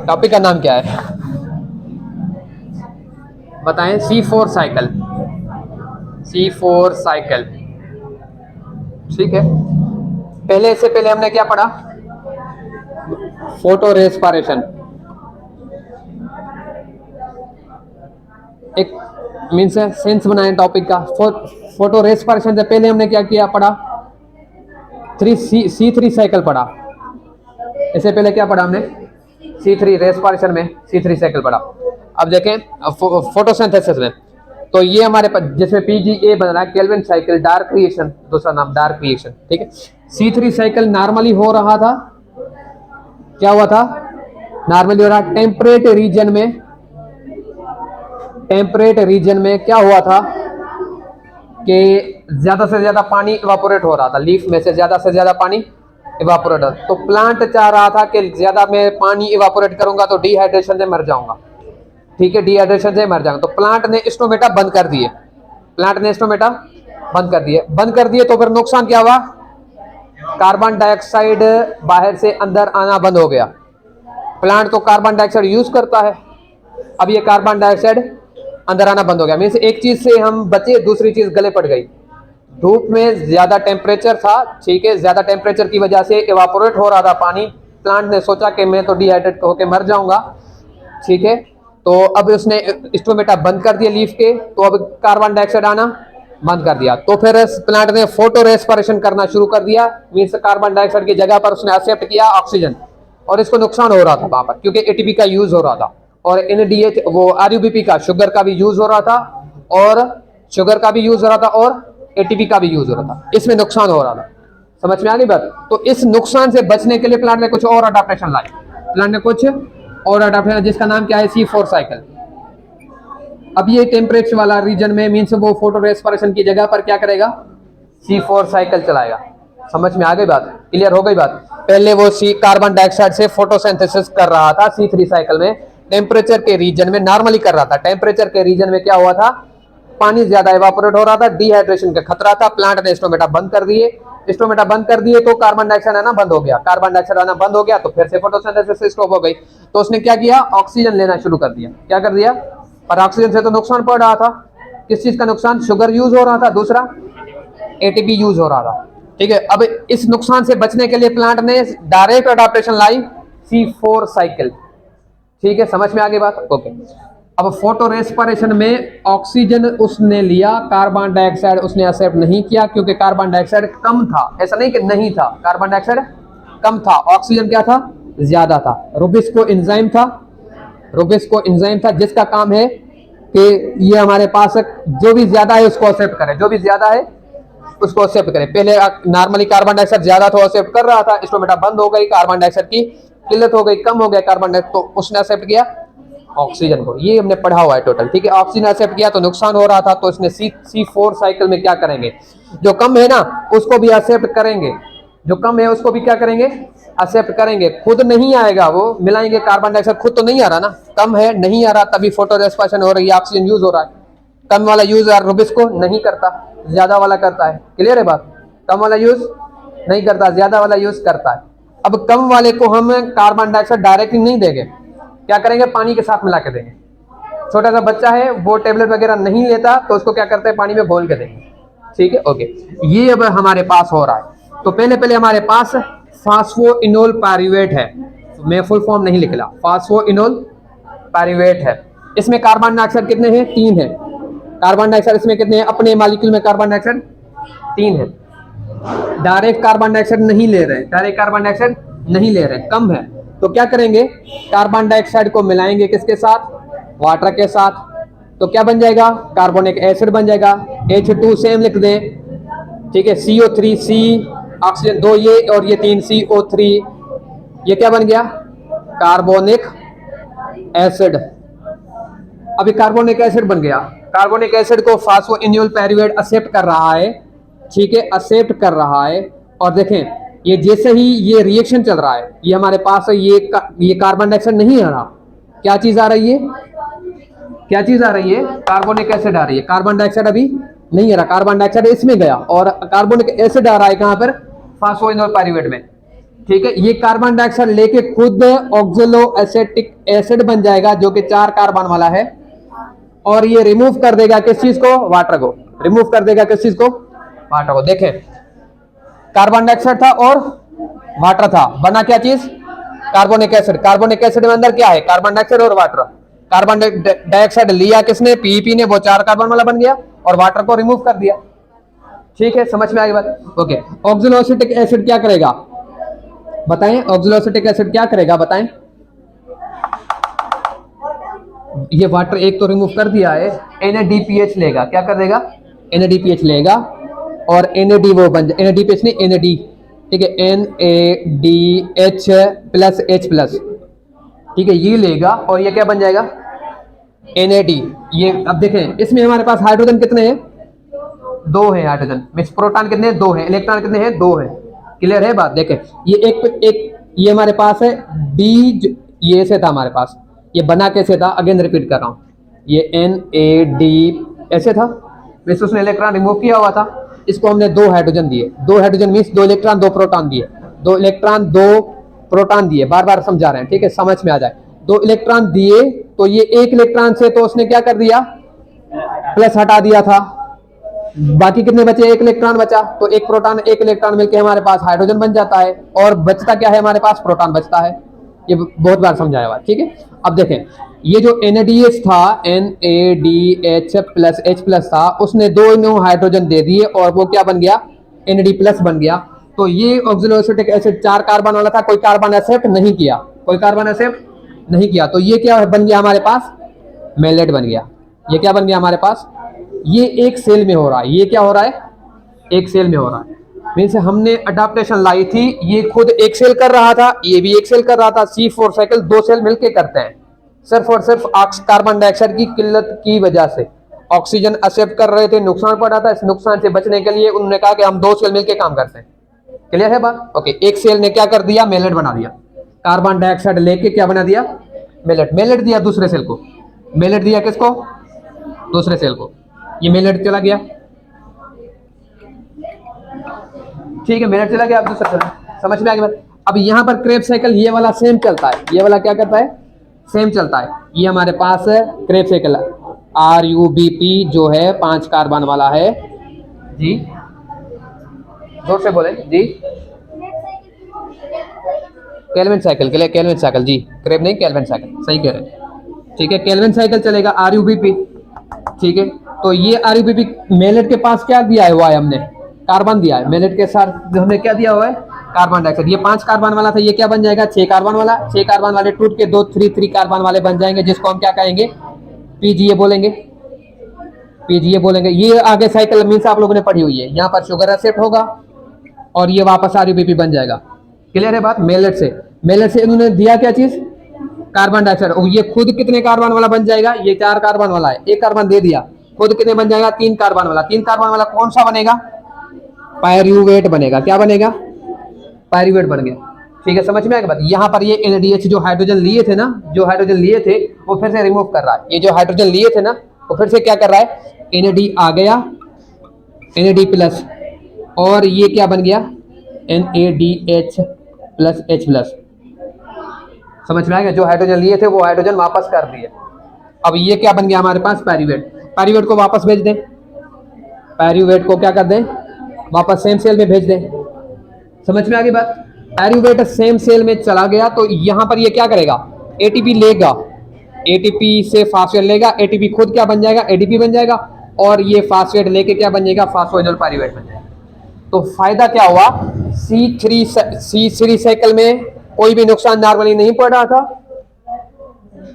Topic का नाम क्या है बताएं? C4 cycle. C4 साइकिल, ठीक है। पहले, इससे पहले हमने क्या पढ़ा? Photo respiration. एक मीन्स सेंस बनाए टॉपिक का। फोटो रेस्पिरेशन से पहले हमने क्या किया, पढ़ा? C3 साइकिल पढ़ा। इससे पहले क्या पढ़ा हमने? C3 रेस्पिरेशन में C3 साइकिल पढ़ा। अब देखें फोटोसिंथेसिस में, तो ये हमारे पास जिसमें PGA बन रहा है, केल्विन साइकिल, डार्क क्रिएशन, दूसरा नाम डार्क क्रिएशन, ठीक है। C3 साइकिल नॉर्मली हो रहा था, क्या हुआ था? नॉर्मली हो रहा टेम्परेट रीजन में। टेम्परेट रीजन में क्या हुआ था कि ज्यादा से ज्यादा पानी इवापोरेट हो रहा था, लीफ में से ज्यादा पानी इवापोरेट हो। तो प्लांट चाह रहा था कि ज्यादा मैं पानी इवापोरेट करूंगा तो डिहाइड्रेशन से मर जाऊंगा, ठीक है, डिहाइड्रेशन से मर जाऊंगा। तो प्लांट ने स्टोमेटा बंद कर दिए, प्लांट ने स्टोमेटा बंद कर दिए। तो फिर नुकसान क्या हुआ? कार्बन डाइऑक्साइड बाहर से अंदर आना बंद हो गया। प्लांट तो कार्बन डाइऑक्साइड यूज करता है, अब ये कार्बन डाइऑक्साइड अंदर आना बंद हो गया। मीन्स एक चीज से हम बचे, दूसरी चीज गले पड़ गई। धूप में ज्यादा टेम्परेचर था, ठीक है, ज्यादा टेम्परेचर की वजह से इवापोरेट हो रहा था पानी। प्लांट ने सोचा कि मैं तो डिहाइड्रेट होकर मर जाऊंगा, ठीक है। तो अब उसने स्टोमेटा बंद कर दिया लीफ के, तो अब कार्बन डाइऑक्साइड आना बंद कर दिया। तो फिर प्लांट ने फोटो रेस्पिरेशन करना शुरू कर दिया। मीन्स कार्बन डाइऑक्साइड की जगह पर उसने एक्सेप्ट किया ऑक्सीजन, और इसको नुकसान हो रहा था वहां पर, क्योंकि ATP का यूज हो रहा था, और NADH वो RUBP का, शुगर का भी यूज हो रहा था, और शुगर का भी यूज हो रहा था, और ATP का भी यूज हो रहा था। इसमें नुकसान हो रहा था। समझ में आ गई बात? तो इस नुकसान से बचने के लिए प्लांट ने कुछ और अडाप्टेशन लाई। प्लांट ने कुछ और अडाप्टेशन, जिसका नाम क्या है? C4 cycle. अब ये टेम्परेचर वाला रीजन में मीन्स वो फोटो रेस्पिरेशन की जगह पर क्या करेगा? C4 साइकिल चलाएगा। समझ में आ गई बात? क्लियर हो गई बात? पहले वो कार्बन डाइऑक्साइड से फोटोसिंथेसिस कर रहा था C3 साइकिल में, टेम्परेचर के रीजन में नॉर्मली कर रहा था। टेम्परेचर के रीजन में क्या हुआ था? पानी ज्यादा इवापोरेट हो रहा था, डिहाइड्रेशन का खतरा था। प्लांट ने स्टोमेटा बंद कर दिए, स्टोमेटा बंद कर दिए तो कार्बन डाइऑक्साइड आना बंद हो गया। कार्बन डाइऑक्साइड आना बंद हो गया तो फिर से फोटोसिंथेसिस स्टॉप हो गई। तो उसने क्या किया? ऑक्सीजन लेना शुरू कर दिया। क्या कर दिया? पर ऑक्सीजन से तो नुकसान पड़ रहा था। किस चीज का नुकसान? शुगर यूज हो रहा था, दूसरा ATP यूज हो रहा था, ठीक है। अब इस नुकसान से बचने के लिए प्लांट ने डायरेक्ट अडाप्टेशन लाई, C4 साइकिल, ठीक है। समझ में आ गई बात? ओके। अब फोटो रेस्पिरेशन में ऑक्सीजन उसने लिया, कार्बन डाइऑक्साइड उसने एक्सेप्ट नहीं किया, क्योंकि कार्बन डाइऑक्साइड कम था। ऐसा नहीं कि नहीं था, कार्बन डाइऑक्साइड कम था, ऑक्सीजन क्या था? ज्यादा था। रुबिस्को एंजाइम था, रुबिस्को एंजाइम था, जिसका काम है कि ये हमारे पास जो भी ज्यादा है उसको एक्सेप्ट करे, जो भी ज्यादा है उसको एक्सेप्ट करे। पहले नॉर्मली कार्बन डाइऑक्साइड ज्यादा था, एक्सेप्ट कर रहा था, स्टोमेटा बंद हो गई, कार्बन डाइऑक्साइड की किल्लत हो गई, कम हो गया कार्बन डाइऑक्साइड, तो उसने एक्सेप्ट किया ऑक्सीजन को। ये हमने पढ़ा हुआ है टोटल, ठीक है। ऑक्सीजन एक्सेप्ट किया तो नुकसान हो रहा था, तो इसने C4 साइकिल में क्या करेंगे? जो कम है ना उसको भी एक्सेप्ट करेंगे, जो कम है उसको भी क्या करेंगे? एक्सेप्ट करेंगे। खुद नहीं आएगा, वो मिलाएंगे कार्बन डाइऑक्साइड, खुद तो नहीं आ रहा ना, कम है, नहीं आ रहा, तभी फोटो रेस्पिरेशन हो रही है, ऑक्सीजन यूज हो रहा है। कम वाला यूज रुबिस्को नहीं करता, ज्यादा वाला करता है। क्लियर है बात? कम वाला यूज नहीं करता, ज्यादा वाला यूज करता है। अब कम वाले को हम कार्बन डाइऑक्साइड डायरेक्टली नहीं देंगे, क्या करेंगे? पानी के साथ मिला के देंगे। छोटा सा बच्चा है, वो टेबलेट वगैरह नहीं लेता, तो उसको क्या करते हैं? पानी में घोल के देंगे, ठीक है। ओके, ये अब हमारे पास हो रहा है। तो पहले हमारे पास फास्फोइनोल पायरुवेट है, मैं फुल फॉर्म नहीं लिख रहा, फास्फोइनोल पायरुवेट है। इसमें कार्बन डाइऑक्साइड कितने हैं? 3 है। कार्बन डाइऑक्साइड इसमें कितने हैं? अपने मॉलिक्यूल में कार्बन डाइऑक्साइड 3 है। डायरेक्ट कार्बन डाइऑक्साइड नहीं ले रहे, डायरेक्ट कार्बन डाइऑक्साइड नहीं ले रहे, कम है। तो क्या करेंगे? कार्बन डाइऑक्साइड को मिलाएंगे किसके साथ? वाटर के साथ। तो क्या बन जाएगा? कार्बोनिक एसिड बन जाएगा। H2 सेम लिख दें, ठीक है। CO3, C ऑक्सीजन 2 ये, और ये 3 CO3, ये क्या बन गया? Carbonic acid. अभी कार्बोनिक एसिड बन गया। कार्बोनिक एसिड को फास्फोइनोल पायरुवेट एक्सेप्ट कर रहा है, ठीक है, एक्सेप्ट कर रहा है। और देखें ये जैसे ही ये रिएक्शन चल रहा है, ये हमारे पास ये कार्बन डाइऑक्साइड नहीं आ रहा, क्या चीज आ रही है? क्या चीज आ रही है? कार्बोनिक एसिड आ रही है। कार्बन डाइऑक्साइड अभी नहीं आ रहा, कार्बन डाइऑक्साइड इसमें गया और कार्बोनिक एसिड आ रहा है कहां पर? फास्फोइनोल पायरुवेट में। ठीक है, ये कार्बन डाइऑक्साइड लेके खुद ऑक्जेलो एसेटिक एसिड बन जाएगा जो कि 4 कार्बन वाला है, और ये रिमूव कर देगा किस चीज को, वाटर को। रिमूव कर देगा किस चीज को, वाटर को। देखें, कार्बन डाइऑक्साइड था और वाटर था, बना क्या चीज, कार्बोनिक एसिड। कार्बोनिक एसिड में अंदर क्या है, कार्बन डाइऑक्साइड और वाटर। कार्बन डाइऑक्साइड लिया किसने, पीईपी ने, वो 4 कार्बन वाला बन गया, और वाटर को रिमूव कर दिया। ठीक है, समझ में आई बात। ओके, ऑक्जेलोएसिटिक एसिड क्या करेगा बताएं, ऑक्जेलोएसिटिक एसिड क्या करेगा बताएं। ये वाटर एक तो रिमूव कर दिया है, NaDPH लेगा, क्या कर देगा, NaDPH लेगा, और NaD वो बन जाए, NaDPH नहीं NaD, ठीक है, NaDH प्लस H प्लस, ठीक है, ये लेगा और ये क्या बन जाएगा, NaD। ये अब देखें, इसमें हमारे पास हाइड्रोजन कितने हैं, 2 है हाइड्रोजन, मिक्स प्रोटॉन कितने हैं, 2 है, इलेक्ट्रॉन कितने हैं, 2 है। क्लियर है बात। देखें, ये एक ये हमारे पास है D, ये से था हमारे पास, ये बना कैसे था, अगेन रिपीट कर रहा हूं, ये NaD ऐसे था, वैसे उसने इलेक्ट्रॉन रिमूव किया हुआ था, इसको हमने 2 हाइड्रोजन दिए, 2 हाइड्रोजन मीन्स 2 इलेक्ट्रॉन 2 प्रोटॉन दिए, 2 इलेक्ट्रॉन 2 प्रोटॉन दिए, बार बार समझा रहे हैं, ठीक है, समझ में आ जाए। 2 इलेक्ट्रॉन दिए, तो ये 1 इलेक्ट्रॉन से तो उसने क्या कर दिया, प्लस हटा दिया था, बाकी कितने बचे, 1 इलेक्ट्रॉन बचा, तो 1 प्रोटॉन 1 इलेक्ट्रॉन मिलकर हमारे पास हाइड्रोजन बन जाता है, और बचता क्या है हमारे पास, प्रोटॉन बचता है। ये बहुत बार समझाया हुआ, ठीक है। अब देखें, ये जो NaDH था, NaDH प्लस H प्लस था, उसने 2 हाइड्रोजन दे दिए और वो क्या बन गया, NaD प्लस बन गया। तो ये ऑक्जेलोएसिटिक एसिड 4 कार्बन वाला था, कोई कार्बन एक्सेप्ट नहीं किया, कोई कार्बन एक्सेप्ट नहीं किया, तो ये क्या बन गया हमारे पास, मेलेट बन गया। ये क्या बन गया हमारे पास, ये एक सेल में हो रहा है, ये क्या हो रहा है, एक सेल में हो रहा है, मीन्स हमने अडाप्टेशन लाई थी, ये खुद एक सेल कर रहा था, ये भी एक सेल कर रहा था, C4 साइकिल 2 सेल मिलके करते हैं, सिर्फ और सिर्फ कार्बन डाइऑक्साइड की किल्लत की वजह से। ऑक्सीजन एक्सेप्ट कर रहे थे, नुकसान पड़ रहा था, इस नुकसान से बचने के लिए उन्होंने कहा कि हम 2 सेल मिलके काम करते हैं। क्लियर है बात। ओके, एक सेल ने क्या कर दिया, मेलेट बना दिया, कार्बन डाइऑक्साइड लेके क्या बना दिया, मेलेट। मेलेट दिया दूसरे सेल को, मेलेट दिया किसको, दूसरे सेल को, ये मेलेट चला गया, ठीक है, मेलेट चला गया, अब दूसरा सेल, समझ में आ गया बात। अब यहाँ पर क्रेब साइकिल ये वाला सेम चलता है, ये वाला क्या करता है, सेम चलता है। ये हमारे पास क्रेब साइकिल RUBP जो है 5 कार्बन वाला है जी, जोर से बोले जी, केल्विन साइकिल के लिए, केल्विन साइकिल जी, क्रेब नहीं केल्विन साइकिल, सही कह रहे हैं, ठीक है, केल्विन साइकिल चलेगा RUBP, ठीक है। तो ये RUBP मेलेट के पास क्या दिया हुआ है हमने, कार्बन दिया है, मेलेट के साथ हमने क्या दिया हुआ है, कार्बन डाइऑक्साइड। ये 5 कार्बन वाला था, ये क्या बन जाएगा, 6 कार्बन वाला, 6 कार्बन वाले टूट के 2 3 कार्बन वाले बन जाएंगे, जिसको हम क्या कहेंगे, PGA बोलेंगे, PGA बोलेंगे। ये आगे साइकिल मीन्स आप लोगों ने पढ़ी हुई है, यहाँ पर शुगर एक्सेप्ट होगा और ये वापस RUBP बन जाएगा। क्लियर है बात। मेलेट से इन्होंने दिया क्या चीज, कार्बन डाइऑक्साइड, ये खुद कितने कार्बन वाला बन जाएगा, ये 4 कार्बन वाला है, 1 कार्बन दे दिया, खुद कितने बन जाएगा, 3 कार्बन वाला। 3 कार्बन वाला कौन सा बनेगा, पायरूवेट बनेगा, क्या बनेगा, पायरूवेट बन गया। ठीक है, समझ में आएगा बात। यहाँ पर ये NaDH जो हाइड्रोजन लिए थे ना, जो हाइड्रोजन लिए थे वो फिर से रिमूव कर रहा है, ये जो हाइड्रोजन लिए थे ना वो फिर से क्या कर रहा है, NaD आ गया, NaD प्लस, और ये क्या बन गया, NaDH प्लस H प्लस। समझ में आएगा, जो हाइड्रोजन लिए थे वो हाइड्रोजन वापस कर दिए। अब ये क्या बन गया हमारे पास, पायरूवेट। पायरूवेट को वापस भेज दें, पायरूवेट को क्या कर दें, वापस सेम सेल में भेज दें। समझ में आ गई बात। पायरूवेट सेम सेल में चला गया तो यहाँ पर ये क्या करेगा, ATP लेगा, ATP से फास्फेट लेगा, ATP खुद क्या बन जाएगा, ADP बन जाएगा, और ये फास्फेट लेके क्या बन जाएगा, फास्फोइनोल पायरूवेट बन जाएगा। तो फायदा क्या हुआ, C3 साइकिल में कोई भी नुकसान नॉर्मली नहीं पड़ रहा था,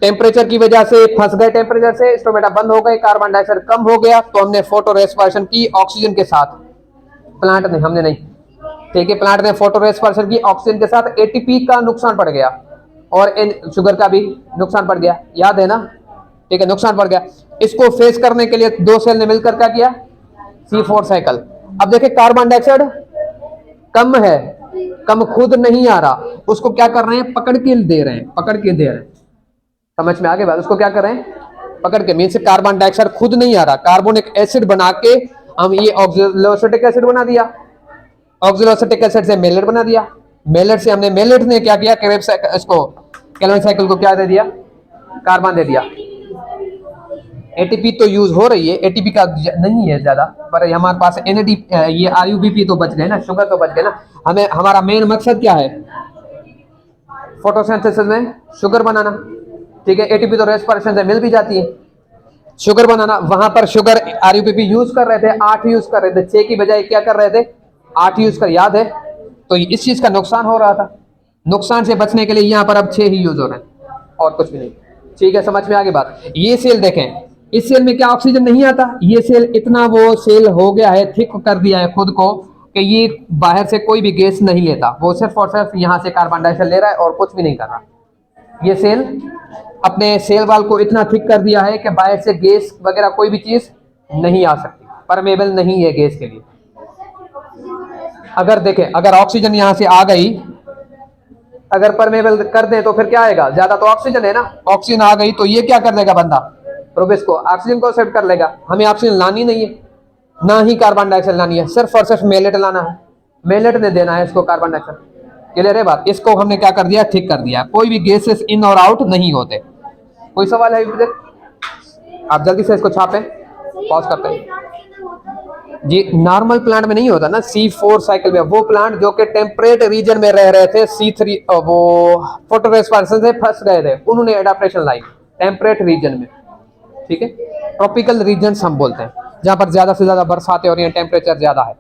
टेम्परेचर की वजह से फंस गए, टेम्परेचर से स्टोमेटा बंद हो गए, कार्बन डाइऑक्साइड कम हो गया, तो हमने फोटो रेस्पिरेशन की ऑक्सीजन के साथ, प्लांट ने, हमने नहीं, ठीक है, प्लांट ने फोटो रेस्पिरेशन की ऑक्सीजन के साथ। ATP का नुकसान पड़ गया और शुगर का भी नुकसान पड़ गया, याद है ना, ठीक है, नुकसान पड़ गया। इसको फेस करने के लिए 2 सेल ने मिलकर क्या किया, C4 साइकिल। अब देखिए कार्बन डाइऑक्साइड कम है, कम खुद नहीं आ रहा, उसको क्या कर रहे हैं, पकड़ के दे रहे हैं, पकड़ के दे रहे हैं। समझ में आ गई बात, उसको क्या कर रहे हैं, पकड़ के, मीन से कार्बन डाइऑक्साइड खुद नहीं आ रहा, कार्बोनिक एसिड बना के हम ये ऑक्जेलोएसिटिक एसिड बना दिया, ऑक्जेलोएसिटिक एसिड से मेलेट बना दिया। मेलेट से हमने, मेलेट ने क्या किया, क्रेब्स इसको केल्विन साइकिल को क्या दे दिया, कार्बन दे दिया। एटीपी तो यूज हो रही है, एटीपी का नहीं है ज्यादा, पर हमारे पास एनएडी, ये आरयूबीपी तो बच गए ना, शुगर तो बच गए ना। हमें हमारा मेन मकसद क्या है, फोटोसिंथेसिस में शुगर बनाना, ठीक है। एटीपी तो रेस्पिरेशन से मिल भी जाती है, शुगर बनाना। वहां पर शुगर आरयूबीपी यूज कर रहे थे, 8 यूज कर रहे थे, 6 की बजाय क्या कर रहे थे, 8 यूज कर, याद है। तो इस चीज का नुकसान हो रहा था, नुकसान से बचने के लिए यहाँ पर अब 6 ही यूज हो रहे हैं और कुछ भी नहीं, ठीक है। समझ में आगे बात। ये सेल देखें, इस सेल में क्या ऑक्सीजन नहीं आता, ये सेल इतना वो सेल हो गया है, थिक कर दिया है खुद को कि ये बाहर से कोई भी गैस नहीं लेता, वो सिर्फ और सिर्फ यहाँ से कार्बन डाइऑक्साइड ले रहा है और कुछ भी नहीं कर रहा। ये सेल अपने सेल वाल को इतना थिक कर दिया है कि बाहर से गैस वगैरह कोई भी चीज नहीं आ सकती, परमेबल नहीं है गैस के लिए। अगर देखें, अगर ऑक्सीजन यहां से आ गई, अगर परमेबल कर दें तो फिर क्या आएगा, ज्यादा तो ऑक्सीजन है ना, ऑक्सीजन आ गई तो ये क्या कर लेगा बंदा, प्रोबेस को ऑक्सीजन को एक्सेप्ट कर लेगा। हमें ऑक्सीजन लानी नहीं है, ना ही कार्बन डाइऑक्साइड लानी है, सिर्फ और सिर्फ मेलेट लाना है, मेलेट ने देना है इसको कार्बन डाइऑक्साइड। क्लियर है बात। इसको हमने क्या कर दिया, ठीक कर दिया, कोई भी गैसेस इन और आउट नहीं होते। कोई सवाल है विद्यार्थी? आप जल्दी से इसको छापें, पॉज करते हैं जी। नॉर्मल प्लांट में नहीं होता ना, C4 साइकिल में, वो प्लांट जो कि टेम्परेट रीजन में रह रहे थे, C3 वो फोटोरेस्पिरेशन से फंस गए थे, उन्होंने एडाप्टेशन लाई टेम्परेट रीजन में, ठीक है। ट्रॉपिकल रीजन हम बोलते हैं, जहां पर ज्यादा से ज्यादा बरसातें हो रही हैं, टेम्परेचर ज्यादा है,